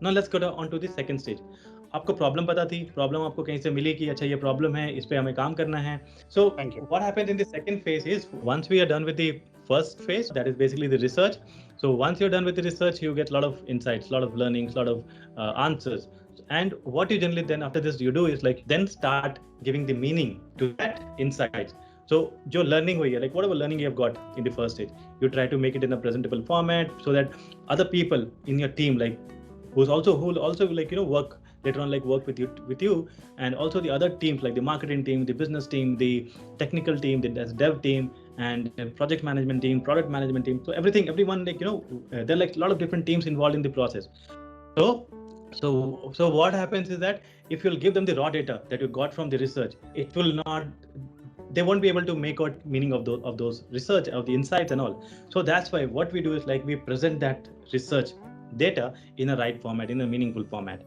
Now let's go on to the second stage. आपको problem पता थी, प्रॉब्लम आपको कहीं से मिली कि अच्छा ये प्रॉब्लम है, इस पे हमें काम करना है. So what happens in the second phase is, once we are done with the first phase, that is basically the research. So once you're done with the research, you get a lot of insights, a lot of learnings, a lot of answers. And what you generally then after this you do is like then start giving the meaning to that insights. So your learning हुई है, like whatever learning you have got in the first stage, you try to make it in a presentable format so that other people in your team, like who will also like work later on, like work with you, and also the other teams like the marketing team, the business team, the technical team, the dev team, and project management team, product management team. So everyone, like there are like a lot of different teams involved in the process. So what happens is that if you'll give them the raw data that you got from the research, it will not, they won't be able to make out meaning of those research, of the insights and all. So that's why what we do is like we present that research data in a right format, in a meaningful format,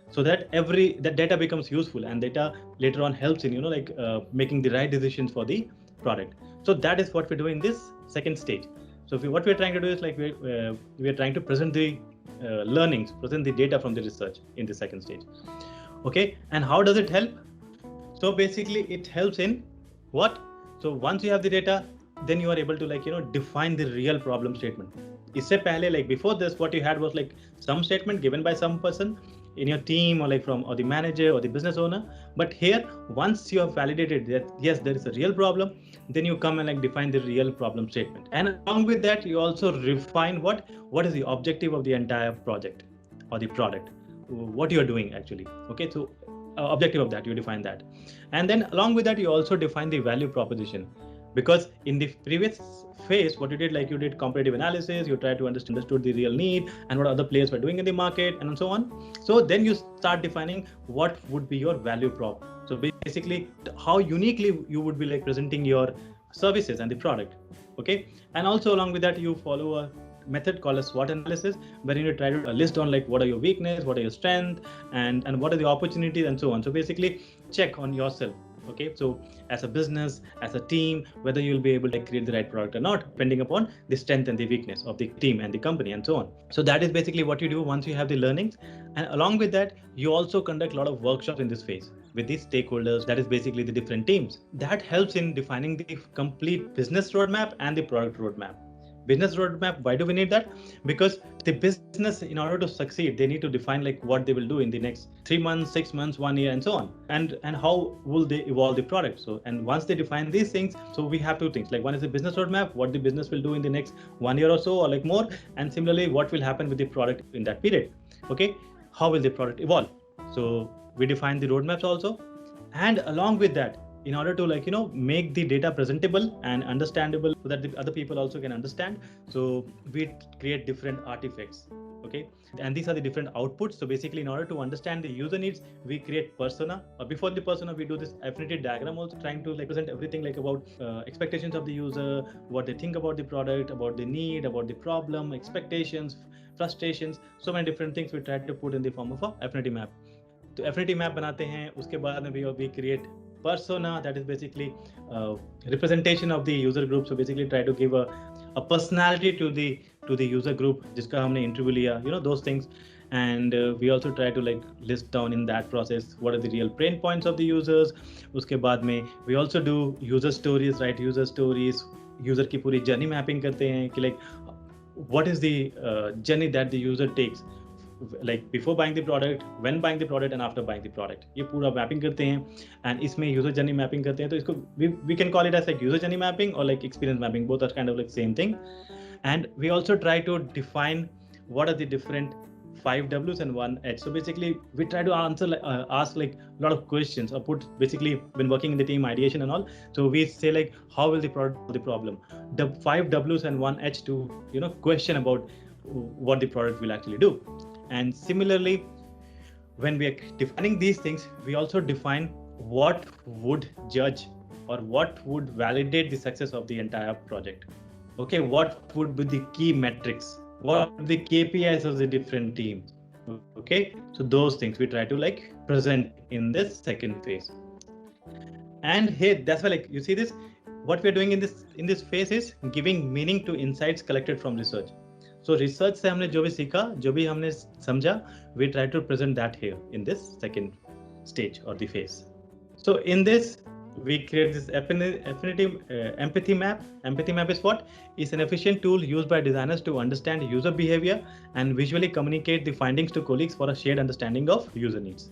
so that that data becomes useful, and data later on helps in making the right decisions for the product. So that is what we do in this second stage. So what we're trying to do is like we're trying to present the learnings, present the data from the research in the second stage. Okay, and how does it help? So basically it helps in what? So once you have the data, then you are able to define the real problem statement. Isse pehle, like before this, what you had was like some statement given by some person in your team, or like or the manager or the business owner. But here, once you have validated that yes, there is a real problem, then you come and like define the real problem statement. And along with that, you also refine what is the objective of the entire project or the product, what you are doing actually. Okay, so objective of that, you define that. And then along with that, you also define the value proposition. Because in the previous phase, what you did, like you did comparative analysis, you tried to understood the real need and what other players were doing in the market and so on. So then you start defining what would be your value prop. So basically how uniquely you would be like presenting your services and the product. Okay, and also along with that, you follow a method called a SWOT analysis, where you try to list on like what are your weaknesses, what are your strengths, and what are the opportunities and so on. So basically check on yourself. Okay, so as a business, as a team, whether you'll be able to create the right product or not, depending upon the strength and the weakness of the team and the company and so on. So that is basically what you do once you have the learnings. And along with that, you also conduct a lot of workshops in this phase with these stakeholders, that is basically the different teams. That helps in defining the complete business roadmap and the product roadmap. Business roadmap, why do we need that? Because the business, in order to succeed, they need to define like what they will do in the next 3 months, 6 months, 1 year, and so on, and how will they evolve the product. So, and once they define these things, so we have two things, like one is the business roadmap, what the business will do in the next 1 year or so, or like more, and similarly what will happen with the product in that period. Okay, how will the product evolve? So we define the roadmaps also. And along with that, in order to make the data presentable and understandable so that the other people also can understand, so we create different artifacts. Okay, and these are the different outputs. So basically, in order to understand the user needs, we create persona. Before the persona, we do this affinity diagram, also trying to present everything like about expectations of the user, what they think about the product, about the need, about the problem, expectations, frustrations, so many different things we try to put in the form of a affinity map. तो affinity map बनाते हैं, उसके बाद में we create persona, that is basically representation of the user group. So basically try to give a personality to the user group जिसका हमने interview लिया, those things. And we also try to like list down in that process what are the real pain points of the users. उसके बाद में we also do user stories, write user stories, user की पूरी journey mapping करते हैं कि like what is the journey that the user takes, like before buying the product, when buying the product, and after buying the product. ये पूरा mapping करते हैं, and इसमें user journey mapping करते हैं. तो इसको we can call it as like user journey mapping or like experience mapping. Both are kind of like same thing. And we also try to define what are the different 5 W's and 1 H. So basically we try to ask like a lot of questions, or put basically when working in the team ideation and all. So we say like how will the product solve the problem, the 5 W's and 1 H to question about what the product will actually do. And similarly, when we are defining these things, we also define what would judge or what would validate the success of the entire project. Okay, what would be the key metrics, what are the KPIs of the different teams. Okay, so those things we try to like present in this second phase. And here, that's why like you see this, what we're doing in this phase is giving meaning to insights collected from research. So research से हमने जो भी सीखा, जो भी हमने समझा, we try to present that here in this second stage or the phase. So in this, we create this empathy map. Empathy map is what? It's an efficient tool used by designers to understand user behavior and visually communicate the findings to colleagues for a shared understanding of user needs.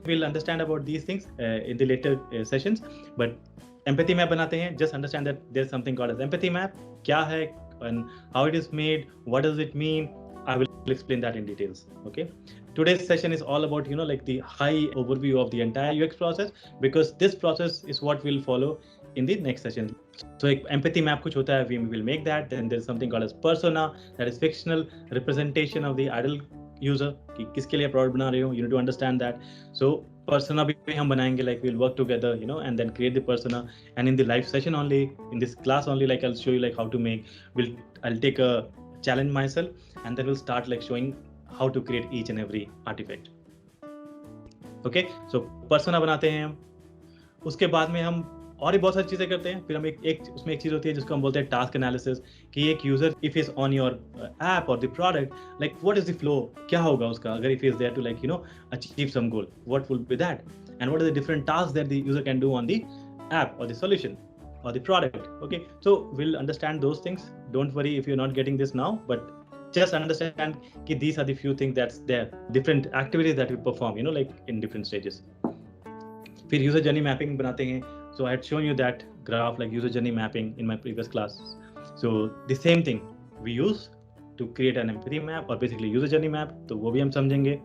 We'll understand about these things in the later sessions, but empathy map बनाते हैं. Just understand that there's something called as empathy map. क्या है and how it is made, what does it mean? I will explain that in details. Okay. Today's session is all about, like the high overview of the entire UX process, because this process is what we'll follow in the next session. So एक empathy map कुछ होता है, we will make that. Then there's something called as persona, that is fictional representation of the ideal user कि किसके लिए product बना रहे हो. You need to understand that. So persona भी हम बनाएंगे, like we'll work together, and then create the persona. And in the live session only, in this class only, like I'll show you like how to make. I'll take a challenge myself, and then we'll start like showing how to create each and every artifact. Okay, so persona बनाते हैं हम. उसके बाद में हम और भी बहुत सारी चीजें करते हैं. फिर हम उसमें एक चीज होती है जिसको हम बोलते हैं टास्क एनालिसिस, कि एक user if is on your app और the product, like what is the flow, क्या होगा उसका अगर if is there to like achieve some goal, what will be that, and what are the different task that the user can do on the app और the solution or the product. Okay, so we'll understand those things. Don't worry if you're not getting this now, but just understand that these are the few things that's there, different activities that we perform, like in different stages. फिर user journey mapping बनाते हैं. So I had shown you that graph like user journey mapping in my previous class. So the same thing we use to create an empathy map or basically user journey map. तो वो भी हम समझेंगे.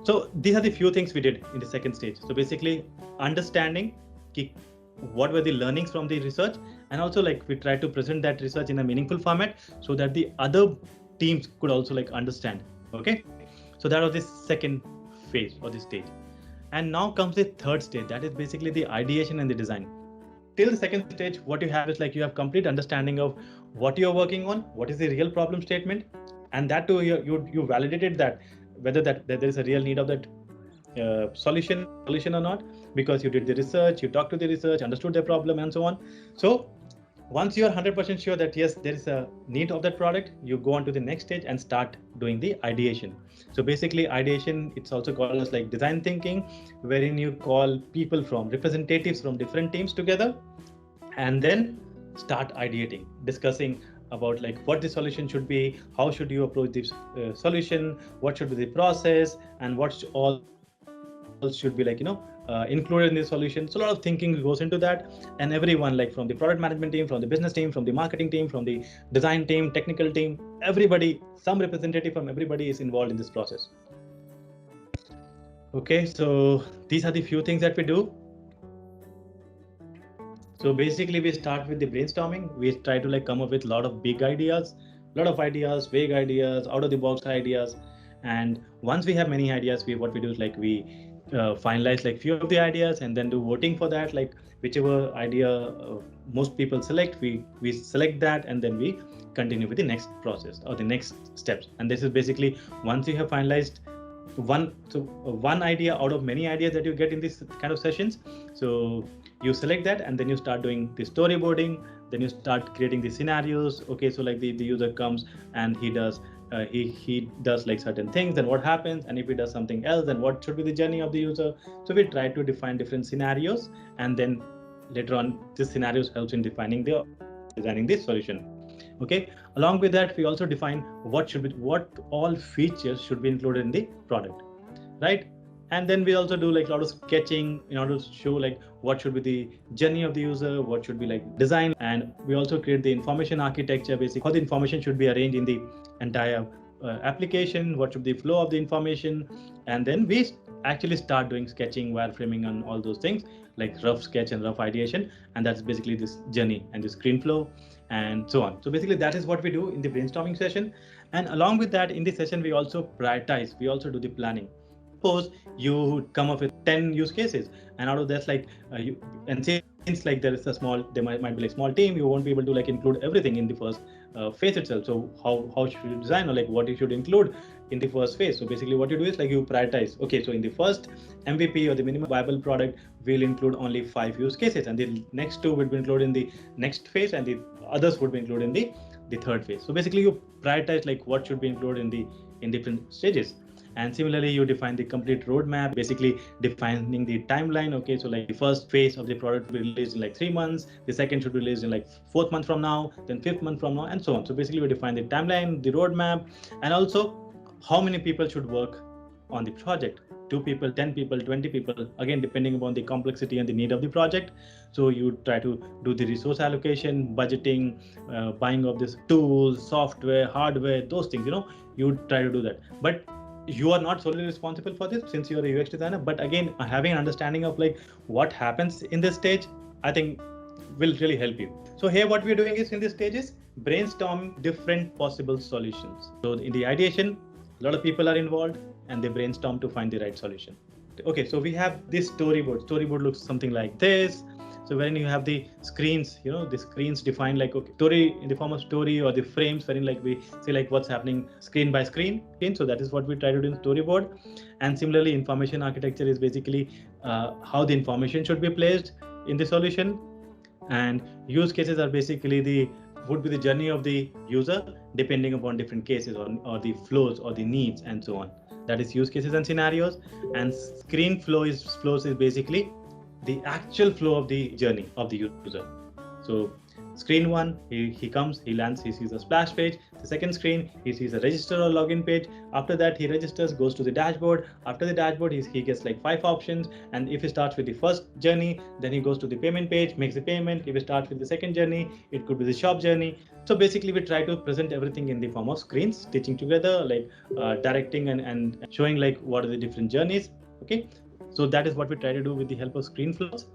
So these are the few things we did in the second stage. So basically understanding कि what were the learnings from the research, and also like we try to present that research in a meaningful format so that the other teams could also like understand. Okay, so that was the second phase or the stage. And now comes the third stage, that is basically the ideation and the design. Till the second stage, what you have is like you have complete understanding of what you're working on, what is the real problem statement, and that too you validated that whether that there is a real need of that solution or not, because you did the research, you talked to the research, understood the problem, and so on. So once you are 100% sure that yes, there is a need of that product, you go on to the next stage and start doing the ideation. So basically ideation, it's also called as like design thinking, wherein you call people from representatives from different teams together and then start ideating, discussing about like what the solution should be, how should you approach this solution, what should be the process, and what all should be like included in the solution. So a lot of thinking goes into that, and everyone like from the product management team, from the business team, from the marketing team, from the design team, technical team, everybody, some representative from everybody is involved in this process. Okay, so these are the few things that we do. So basically we start with the brainstorming. We try to like come up with a lot of big ideas, vague ideas, out of the box ideas. And once we have many ideas, what we do is like we finalize like few of the ideas and then do voting for that, like whichever idea most people select, we select that, and then we continue with the next process or the next steps. And this is basically once you have finalized one idea out of many ideas that you get in this kind of sessions. So you select that and then you start doing the storyboarding, then you start creating the scenarios. Okay, so like the user comes and he does like certain things, then what happens, and if he does something else, then what should be the journey of the user. So we try to define different scenarios, and then later on this scenarios helps in designing this solution. Okay, along with that we also define what all features should be included in the product, right? And then we also do like a lot of sketching in order to show like what should be the journey of the user, what should be like design. And we also create the information architecture, basically how the information should be arranged in the entire application, what should be the flow of the information. And then we actually start doing sketching, wireframing, and all those things, like rough sketch and rough ideation. And that's basically this journey and the screen flow and so on. So basically that is what we do in the brainstorming session. And along with that, in the session, we also prioritize, we also do the planning. Suppose you come up with 10 use cases, and out of that, like since like there might be like small team, you won't be able to like include everything in the first phase itself. So how should you design, or like what you should include in the first phase? So basically what you do is like you prioritize. Okay, so in the first MVP or the minimum viable product, we'll include only 5 use cases, and the next 2 would be included in the next phase, and the others would be included in the third phase. So basically you prioritize like what should be included in different stages. And similarly, you define the complete roadmap, basically defining the timeline. Okay, so like the first phase of the product will be released in like 3 months, the second should be released in like fourth month from now, then fifth month from now, and so on. So basically, we define the timeline, the roadmap, and also how many people should work on the project. 2 people, 10 people, 20 people, again depending upon the complexity and the need of the project. So you try to do the resource allocation, budgeting, buying of this tools, software, hardware, those things, you try to do that. But you are not solely responsible for this since you're a UX designer. But again, having an understanding of like what happens in this stage, I think will really help you. So here what we're doing is in this stage is brainstorm different possible solutions. So in the ideation, a lot of people are involved and they brainstorm to find the right solution. Okay, so we have this storyboard. Storyboard looks something like this. So when you have the screens, the screens define like, okay, story in the form of story, or the frames wherein like we say like what's happening screen by screen. So that is what we try to do in storyboard. And similarly, information architecture is basically how the information should be placed in the solution. And use cases are basically would be the journey of the user depending upon different cases or the flows or the needs and so on. That is use cases and scenarios. And screen flows is basically the actual flow of the journey of the user. So screen 1, he comes, he lands, he sees a splash page. The second screen, he sees a register or login page. After that, he registers, goes to the dashboard. After the dashboard, he gets like 5 options. And if he starts with the first journey, then he goes to the payment page, makes the payment. If he starts with the second journey, it could be the shop journey. So basically, we try to present everything in the form of screens, stitching together, like directing and showing like what are the different journeys. Okay, so that is what we try to do with the help of screen flows.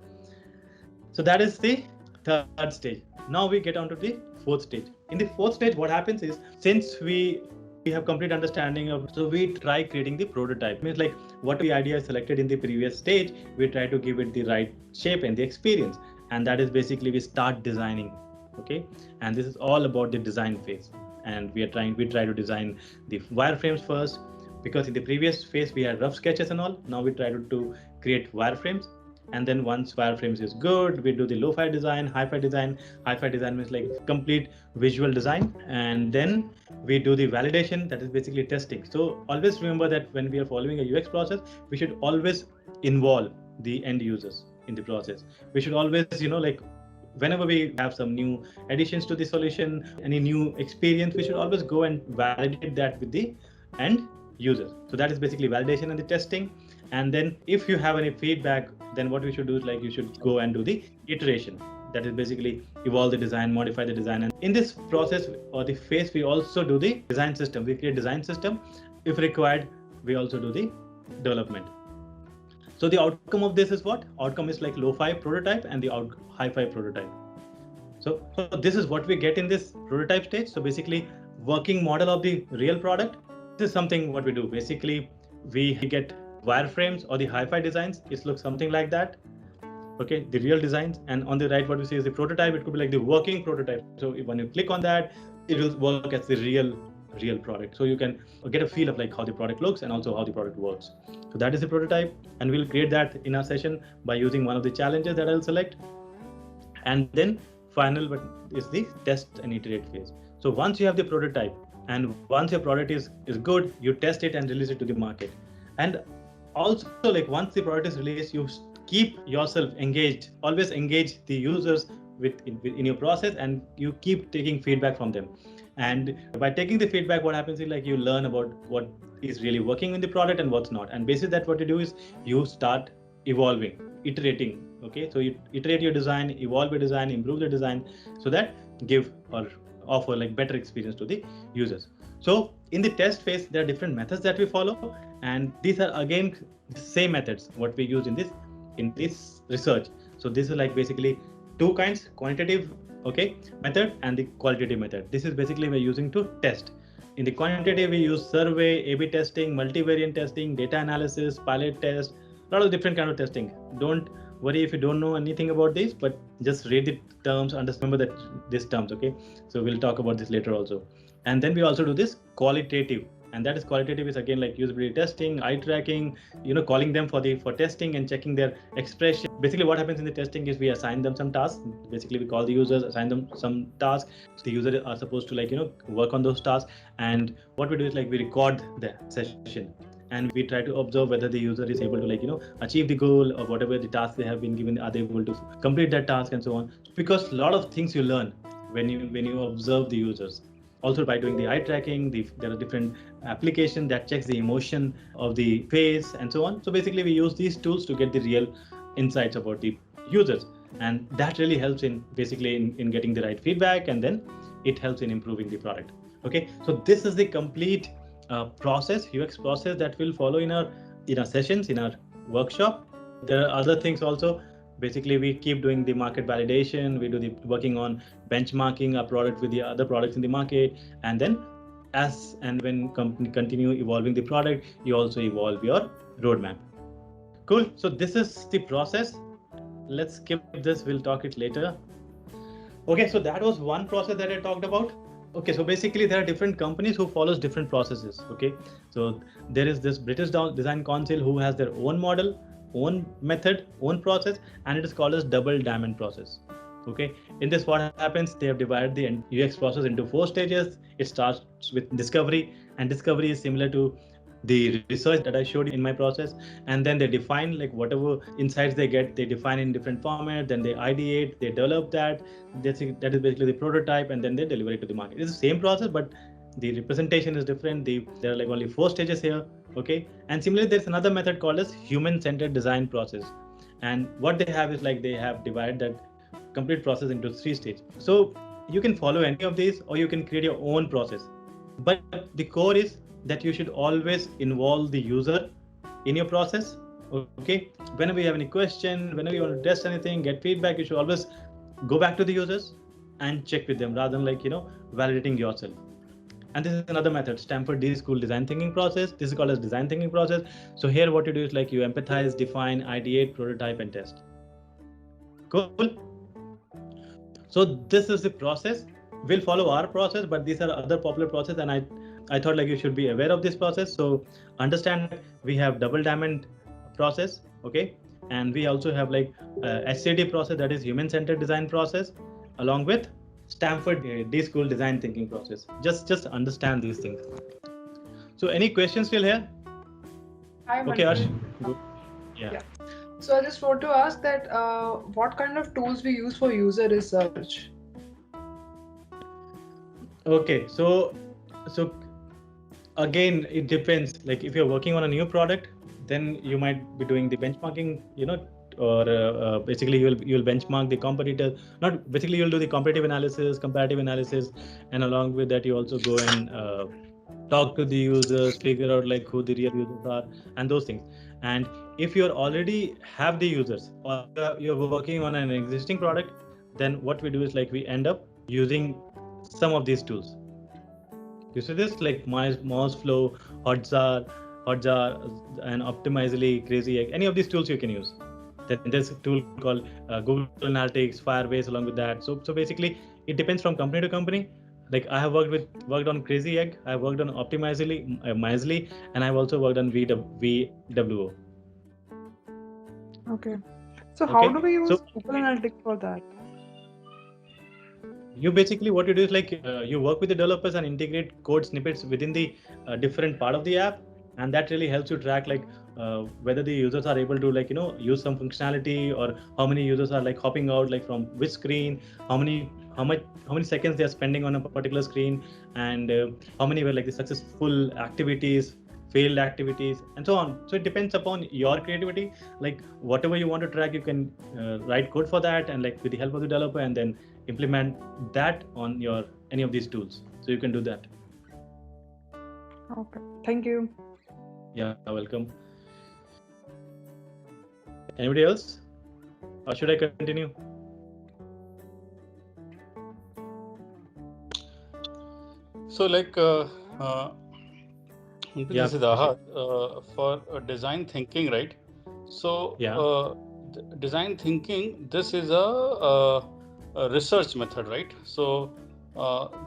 So that is the third stage. Now we get on to the fourth stage. In the fourth stage, what happens is, since we have complete understanding of, so we try creating the prototype. Means like what the idea is selected in the previous stage, we try to give it the right shape and the experience. And that is basically we start designing. Okay, and this is all about the design phase. And we try to design the wireframes first, because in the previous phase we had rough sketches and all. Now we try to create wireframes. And then once wireframes is good, we do the lo-fi design, hi-fi design. Hi-fi design means like complete visual design. And then we do the validation, that is basically testing. So always remember that when we are following a UX process, we should always involve the end users in the process. We should always, like whenever we have some new additions to the solution, any new experience, we should always go and validate that with the end users. So that is basically validation and the testing. And then if you have any feedback, then what we should do is like you should go and do the iteration. That is basically evolve the design, modify the design. And in this process or the phase, we also do the design system. We create design system. If required, we also do the development. So the outcome of this is what? Outcome is like lo-fi prototype and the hi-fi prototype. So this is what we get in this prototype stage. So basically working model of the real product. This is something what we do. Basically, we get wireframes or the hi-fi designs. It looks something like that. Okay, the real designs. And on the right, what we see is the prototype. It could be like the working prototype. So when you click on that, it will work as the real product. So you can get a feel of like how the product looks and also how the product works. So that is the prototype. And we'll create that in our session by using one of the challenges that I'll select. And then final but is the test and iterate phase. So once you have the prototype and once your product is good, you test it and release it to the market. And also like once the product is released, you keep yourself engaged, always engage the users in your process, and you keep taking feedback from them. And by taking the feedback, what happens is like you learn about what is really working in the product and what's not. And basically that what you do is you start evolving, iterating. Okay, so you iterate your design, evolve your design, improve the design, so that give or offer like better experience to the users. So in the test phase, there are different methods that we follow, and these are again the same methods what we use in this research. So this is like basically two kinds: quantitative method and the qualitative method. This is basically we're using to test. In the quantitative, we use survey, A/B testing, multivariate testing, data analysis, pilot test, a lot of different kind of testing. Don't worry if you don't know anything about this, but just read the terms, remember that these terms. Okay, so we'll talk about this later also. And then we also do this qualitative, and that is qualitative is again like usability testing, eye tracking, calling them for testing and checking their expression. basically what happens in the testing is we assign them some tasks. Basically we call the users, assign them some tasks. The user are supposed to work on those tasks, and what we do is we record the session, and we try to observe whether the user is able to achieve the goal or whatever the task they have been given, are they able to complete that task and so on. Because a lot of things you learn when you observe the users. Also by doing the eye tracking, there are different applications that checks the emotion of the face and so on. So basically we use these tools to get the real insights about the users, and that really helps in getting the right feedback, and then it helps in improving the product. Okay, so this is the complete process, UX process, that will follow in our sessions, in our workshop. There are other things also. Basically we keep doing the market validation, we do the working on benchmarking our product with the other products in the market, and then as and when company continue evolving the product, you also evolve your roadmap. Cool. So this is the process. Let's skip this, we'll talk it later. Okay, so that was one process that I talked about. Okay, so basically there are different companies who follows different processes. Okay, so there is this British Design Council who has their own model, own method, own process, and it is called as double diamond process. Okay, in this what happens, they have divided the UX process into 4 stages. It starts with discovery, and discovery is similar to the research that I showed in my process, and then they define whatever insights they get, they define in different format, then they ideate, they develop that is basically the prototype, and then they deliver it to the market. It's the same process, but the representation is different. There are only 4 stages here. Okay, and similarly there's another method called as human-centered design process, and what they have is they have divided that complete process into 3 stages. So you can follow any of these, or you can create your own process, but the core is that you should always involve the user in your process. Okay, whenever you have any question, whenever you want to test anything, get feedback, you should always go back to the users and check with them rather than validating yourself. And this is another method, Stanford D School design thinking process. This is called as design thinking process. So here what you do is you empathize, define, ideate, prototype, and test. Cool. So this is the process. We'll follow our process, but these are other popular processes, and I thought you should be aware of this process. So understand we have double diamond process, okay, and we also have HCD process, that is human-centered design process, along with Stanford D School design thinking process. Just understand these things. So any questions still here? Okay, Ash. Good. Yeah. So I just want to ask that what kind of tools we use for user research? Okay, so again, it depends. If you're working on a new product, then you might be doing the benchmarking, or basically you'll benchmark the competitor. Not basically you'll do the comparative analysis, and along with that you also go and talk to the users, figure out who the real users are and those things. And if you already have the users, or you're working on an existing product, then what we do is we end up using some of these tools. You see this Mouseflow, Hotjar, and Optimizely, Crazy Egg. Any of these tools you can use. Then there's a tool called Google Analytics, Firebase along with that. So basically it depends from company to company. I have worked on Crazy Egg, I've worked on Optimizely, and I've also worked on VWO. Okay. So how do we use Google Analytics for that? You basically what you do is you work with the developers and integrate code snippets within the different part of the app, and that really helps you track whether the users are able to use some functionality, or how many users are hopping out from which screen, how many seconds they are spending on a particular screen, and how many were the successful activities, failed activities, and so on. So it depends upon your creativity. Whatever you want to track, you can write code for that, and with the help of the developer, and then implement that on any of these tools. So you can do that. Okay, thank you. Yeah, welcome. Anybody else, or should I continue? So this is Ahad for design thinking, right? So design thinking, this is a research method, right? So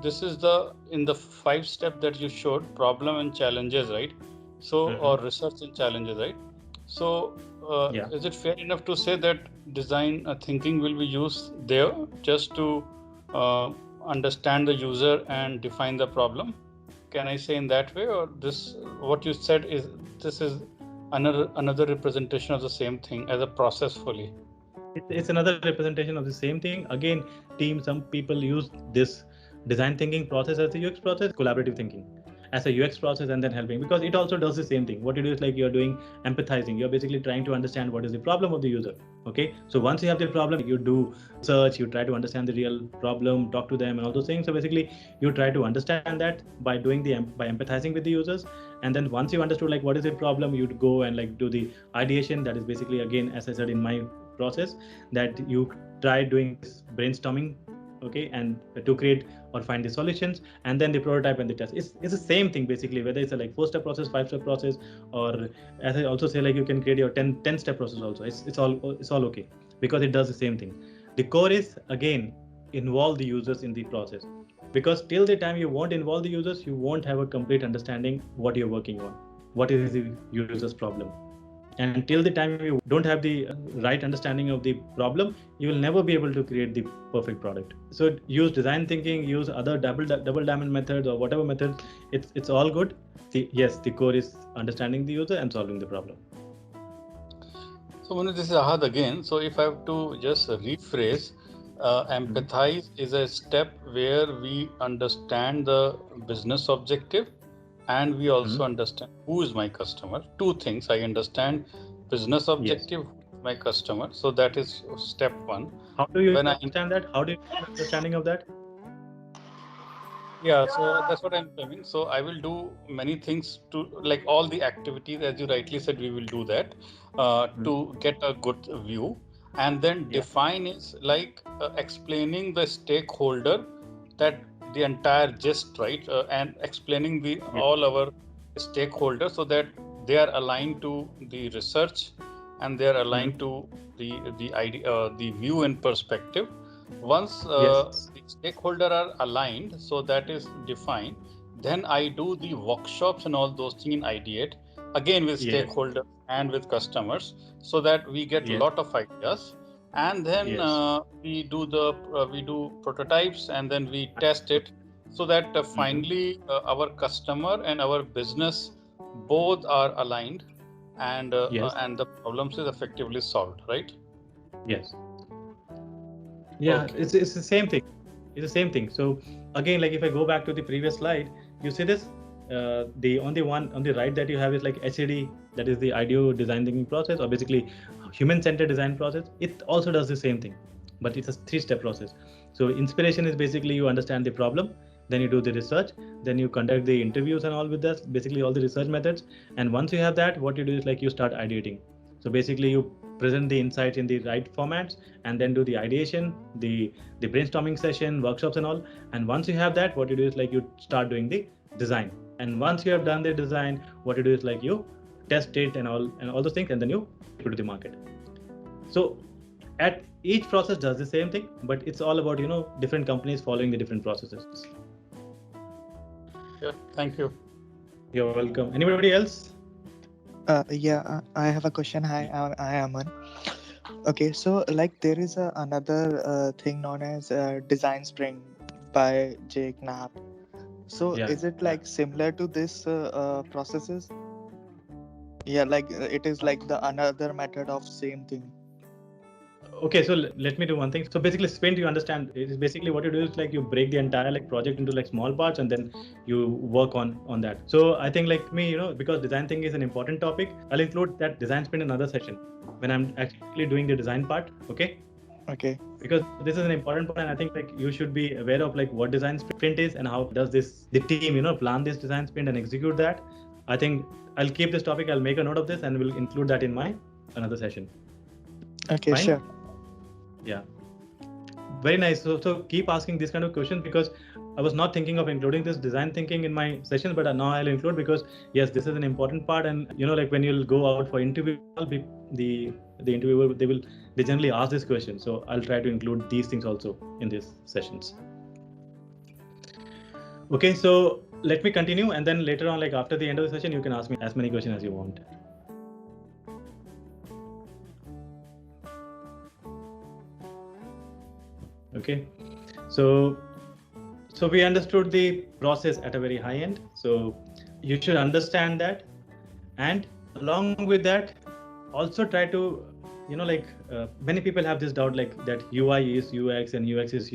this is in the 5 step that you showed, problem and challenges, right? So or research and challenges, right? So is it fair enough to say that design thinking will be used there just to understand the user and define the problem? Can I say in that way, or this what you said is this is another representation of the same thing as a process fully? It's another representation of the same thing. Again, some people use this design thinking process as a UX process, collaborative thinking as a UX process, and then helping, because it also does the same thing. What you do is like you're doing empathizing. You're basically trying to understand what is the problem of the user. Okay, so once you have the problem, you do search, you try to understand the real problem, talk to them, and all those things. So basically, you try to understand that by empathizing with the users, and then once you understood like what is the problem, you'd go and like do the ideation. That is basically, again, as I said in my process, that you try doing this brainstorming, okay, and to create or find the solutions, and then the prototype and the test. It's the same thing basically, whether it's a like 4-step process, 5-step process, or as I also say, like you can create your 10-step process also. It's all okay, because it does the same thing. The core is, again, involve the users in the process, because till the time you won't involve the users, you won't have a complete understanding what you're working on, what is the user's problem. And until the time you don't have the right understanding of the problem, you will never be able to create the perfect product. So use design thinking, use other double diamond methods or whatever methods. It's all good. The core is understanding the user and solving the problem. So Manu, this is Ahad again. So if I have to just rephrase, empathize is a step where we understand the business objective, and we also understand who is my customer. Two things: I understand business objective, my customer. So that is step one. How do you understand that? How do you have understanding of that? Yeah, so that's what I'm telling. So I will do many things to, like all the activities, as you rightly said, we will do that to get a good view, and then define is like explaining the stakeholder that the entire gist, right? And explaining all our stakeholders so that they are aligned to the research and they are aligned to the idea, the view and perspective. Once the stakeholder are aligned, so that is defined, then I do the workshops and all those things in Ideate, again with stakeholders and with customers, so that we get a lot of ideas. And then we do prototypes, and then we test it, so that finally our customer and our business both are aligned, and the problems is effectively solved, right? Yes. Yeah, okay. It's the same thing. It's the same thing. So again, like if I go back to the previous slide, you see this. The on the right that you have is like HCD, that is the IDEO design thinking process, or basically human-centered design process. It also does the same thing, but it's a 3-step process. So inspiration is basically you understand the problem, then you do the research, then you conduct the interviews and all with this, basically all the research methods. And once you have that, what you do is like you start ideating. So basically you present the insights in the right formats, and then do the ideation, the brainstorming session, workshops and all. And once you have that, what you do is like you start doing the design. And once you have done the design, what you do is like you test it and all those things, and then you put it to the market. So at each process does the same thing, but it's all about, different companies following the different processes. Yeah, thank you. You're welcome. Anybody else? I have a question. Hi, I am Aman. Okay, so like there is another thing known as design sprint by Jake Knapp. So is it like similar to this processes? Yeah, like it is like the another method of same thing. Okay, so let me do one thing. So basically, sprint, you understand, it is basically what you do is like you break the entire like project into like small parts, and then you work on that. So I think like me, because design thinking is an important topic, I'll include that design sprint in another session when I'm actually doing the design part. Okay. Because this is an important part, and I think like you should be aware of like what design sprint is and how does the team plan this design sprint and execute that. I think I'll keep this topic. I'll make a note of this and we'll include that in my another session. Okay, fine? Sure. Yeah, very nice. So keep asking this kind of questions, because I was not thinking of including this design thinking in my sessions, but now I'll include, because yes, this is an important part. And like when you'll go out for interview, the interviewer, they generally ask this question. So I'll try to include these things also in these sessions. Okay, so let me continue, and then later on, like after the end of the session, you can ask me as many questions as you want. Okay, so we understood the process at a very high end. So you should understand that, and along with that, also try to, many people have this doubt like that UI is UX and UX is